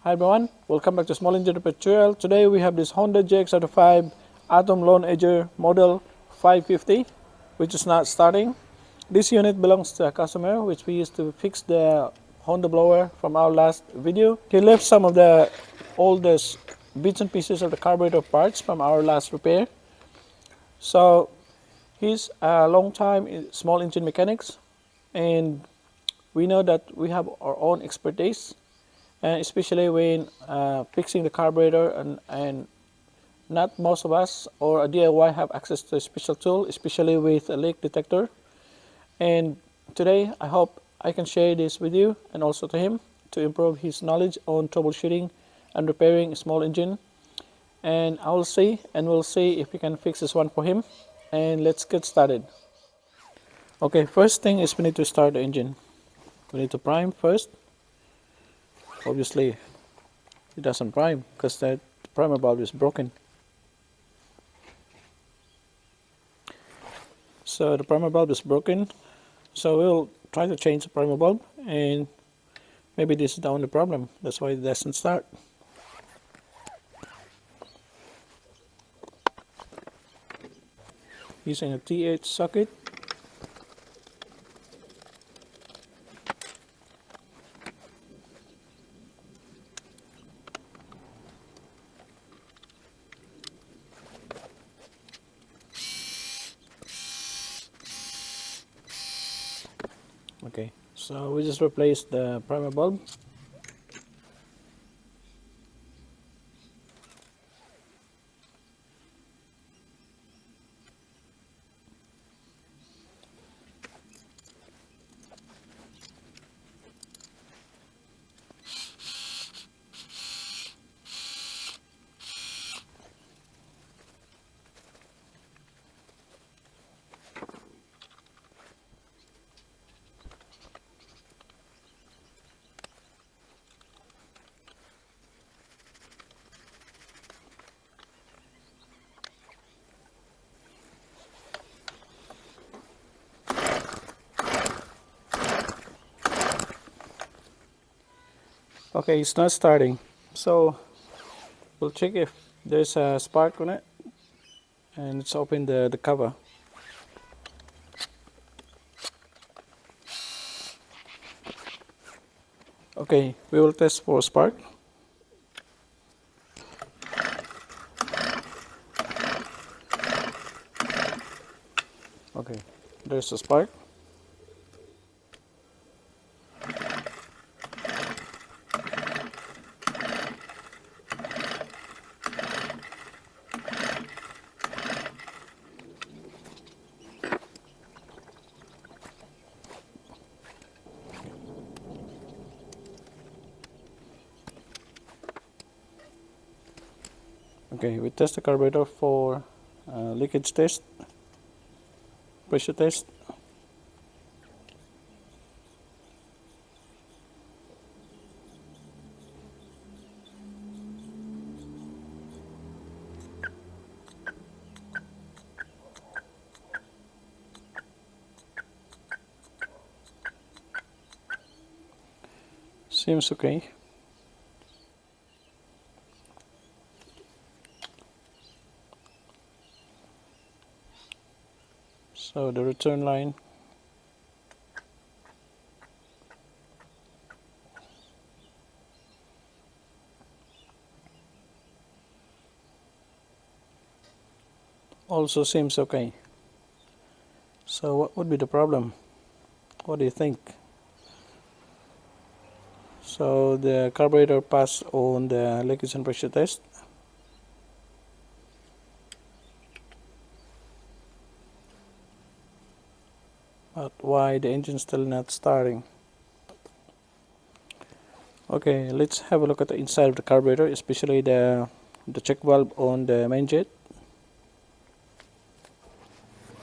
Hi everyone, welcome back to Small Engine Repair Tutorial. Today we have this Honda GX35 Atom Lone Edger model 550, which is not starting. This unit belongs to a customer which we used to fix the Honda blower from our last video. He left some of the oldest bits and pieces of the carburetor parts from our last repair. So he's a long time small engine mechanics, and we know that we have our own expertise, and especially when fixing the carburetor, and not most of us or a DIY have access to a special tool, especially with a leak detector. And today I hope I can share this with you and also to him to improve his knowledge on troubleshooting and repairing a small engine. And I will see, and we'll see if we can fix this one for him. And let's get started. Okay, first thing is we need to start the engine. We need to prime first. Obviously it doesn't prime because the primer bulb is broken. So the primer bulb is broken, so we'll try to change the primer bulb, and maybe this is the only problem, that's why it doesn't start. Using a T8 socket. Okay, so we just replaced the primer bulb. Okay, it's not starting, so we'll check if there's a spark on it, and let's open the cover. Okay, we will test for spark. Okay, there's a spark. Okay, we test the carburetor for leakage test, pressure test. Seems okay. So the return line. Also seems okay. So what would be the problem? What do you think? So the carburetor passed on the leakage and pressure test. But why the engine still not starting? Okay, let's have a look at the inside of the carburetor, especially the check valve on the main jet.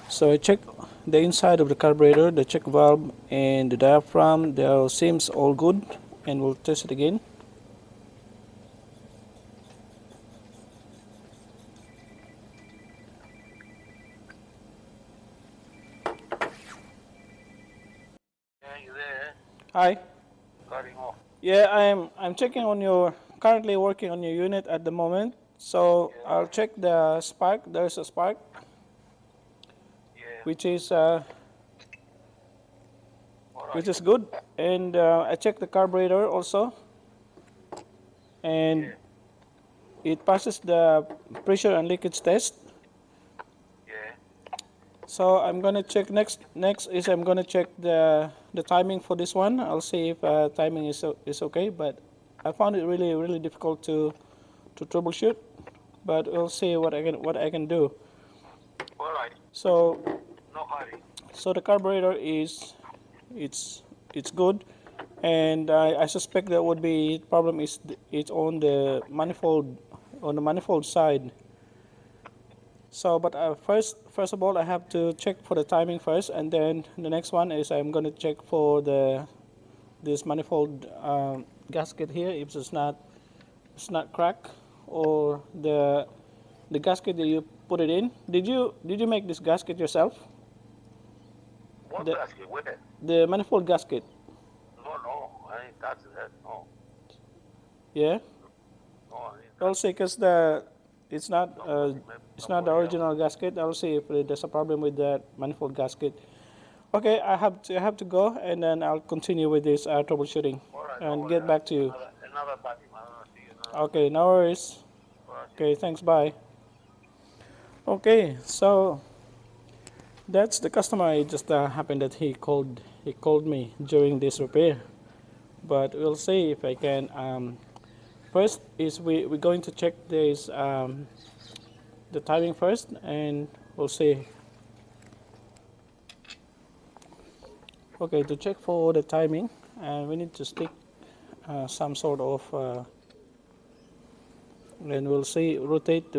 So I checked the inside of the carburetor, the check valve and the diaphragm. They seems all good, and we'll test it again. Yeah, you there? Hi. Cutting off. Yeah, I'm checking on your currently working on your unit at the moment, so I'll check the spark. There's a spark, which is good, and I check the carburetor also, and it passes the pressure and leakage test. So I'm gonna check next is I'm gonna check the timing for this one. I'll see if timing is okay, but I found it really difficult to troubleshoot, but we'll see what I can do. Alright. So No hurry. so the carburetor is it's good, and I suspect that would be problem is it's on the manifold side. So, but first of all, I have to check for the timing first, and then the next one is I'm going to check for this manifold gasket here if it's not cracked, or the gasket that you put it in. Did you make this gasket yourself? What The- gasket? Where? The manifold gasket. No, I ain't touching that. No. Yeah. No, I ain't I'll see, because it's not the original gasket. I'll see if there's a problem with that manifold gasket. Okay, I have to go, and then I'll continue with this troubleshooting and get back to you. Another time. I don't see you. Okay, no worries. Okay, thanks. Bye. Okay, so that's the customer. It just happened that he called me during this repair, but we'll see if I can. First is we're going to check this the timing first, and we'll see. Okay, to check for the timing, we need to stick some sort of and we'll see we rotate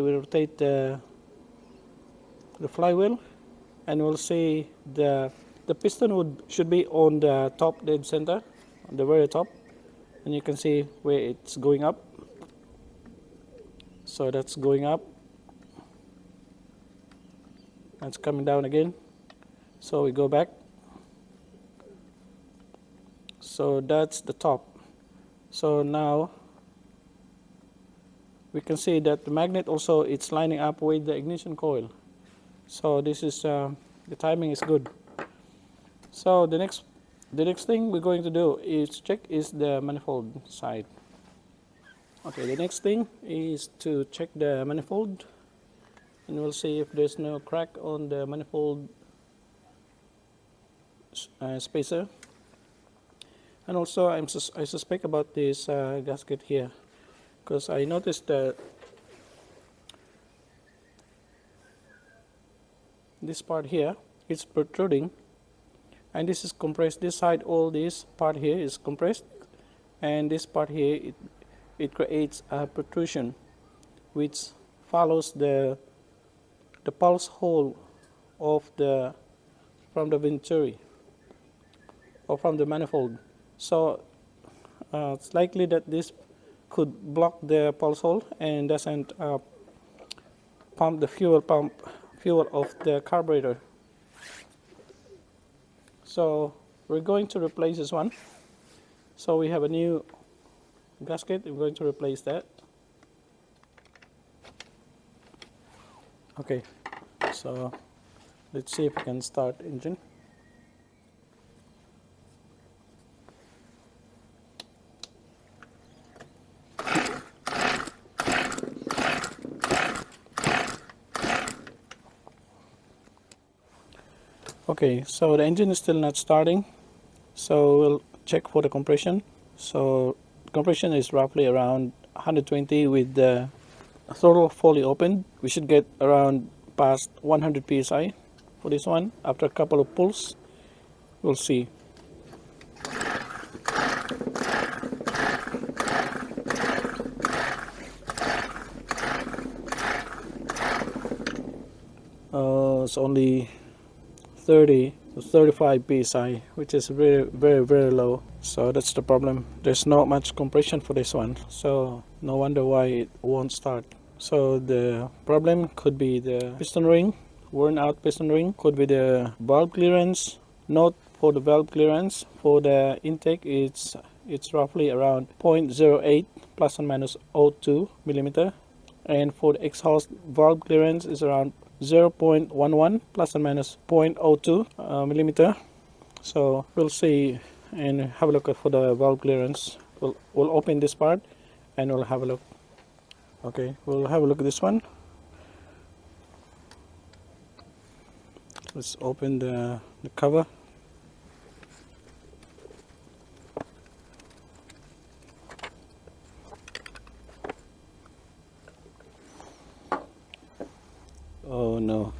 the flywheel, and we'll see the piston should be on the top dead center, on the very top, and you can see where it's going up. So that's going up, that's coming down again. So we go back, so that's the top. So now we can see that the magnet also it's lining up with the ignition coil. So this is the timing is good. So the next thing we're going to do is check is the manifold side. Okay, the next thing is to check the manifold, and we'll see if there's no crack on the manifold spacer. And also I suspect about this gasket here, because I noticed that this part here is protruding, and this is compressed. This side, all this part here is compressed, and this part here it creates a protrusion which follows the pulse hole of from the venturi or from the manifold. So it's likely that this could block the pulse hole and doesn't pump the fuel of the carburetor. So we're going to replace this one. So we have a new gasket. We're going to replace that. Okay, so let's see if we can start engine. Okay, so the engine is still not starting, so we'll check for the compression. So compression is roughly around 120 with the throttle fully opened. We should get around past 100 psi for this one. After a couple of pulls, we'll see. It's only 30 to 35 psi, which is very low. So that's the problem. There's not much compression for this one, so no wonder why it won't start. So the problem could be the piston ring, worn out piston ring, could be the valve clearance. Note for the valve clearance for the intake, it's it's roughly around 0.08 plus or minus 0.02 millimeter, and for the exhaust valve clearance is around 0.11 plus or minus 0.02 millimeter. So we'll see and have a look for the valve clearance. We'll open this part and we'll have a look. Okay, we'll have a look at this one. Let's open the cover. Oh no,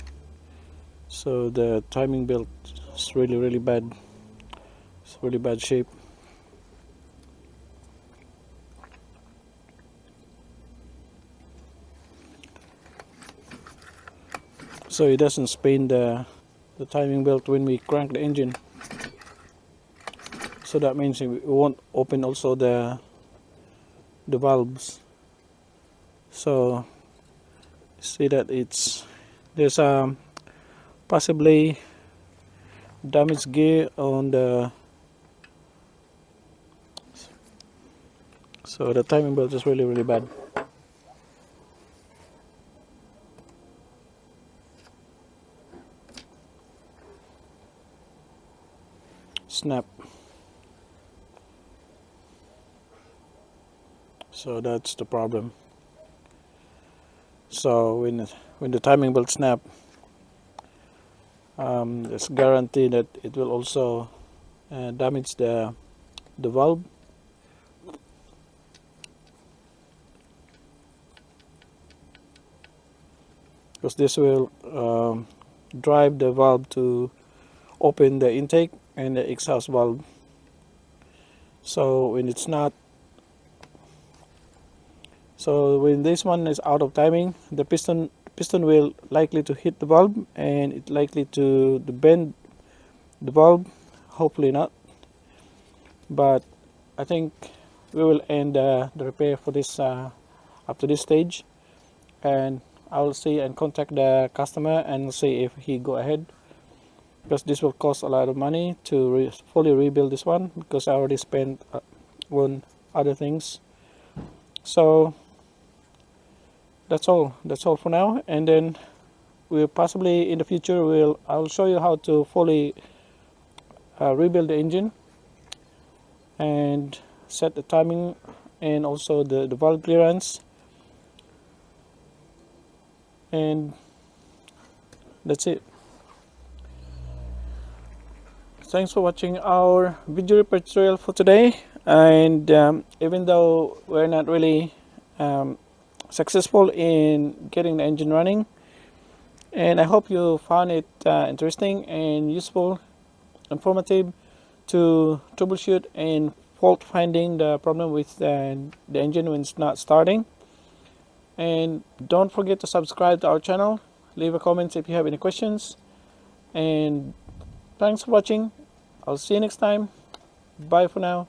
so the timing belt is really bad. It's really bad shape. So it doesn't spin the timing belt when we crank the engine. So that means we won't open also the valves. So see that there's possibly damaged gear on the, so the timing belt is really bad. Snap. So that's the problem. So when the timing belt snap, it's guaranteed that it will also damage the valve. Because this will drive the valve to open the intake and the exhaust valve. So when it's not, so when this one is out of timing, the piston will likely to hit the valve and it likely to bend the valve. Hopefully not, but I think we will end the repair for this up to this stage, and I'll see and contact the customer and see if he go ahead, because this will cost a lot of money to fully rebuild this one, because I already spent on other things. So that's all for now, and then we'll possibly in the future I'll show you how to fully rebuild the engine and set the timing and also the valve clearance, and that's it. Thanks for watching our video repair tutorial for today, and even though we're not really successful in getting the engine running, and I hope you found it interesting and useful, informative to troubleshoot and fault finding the problem with the engine when it's not starting. And don't forget to subscribe to our channel, leave a comment if you have any questions, and thanks for watching. I'll see you next time. Bye for now.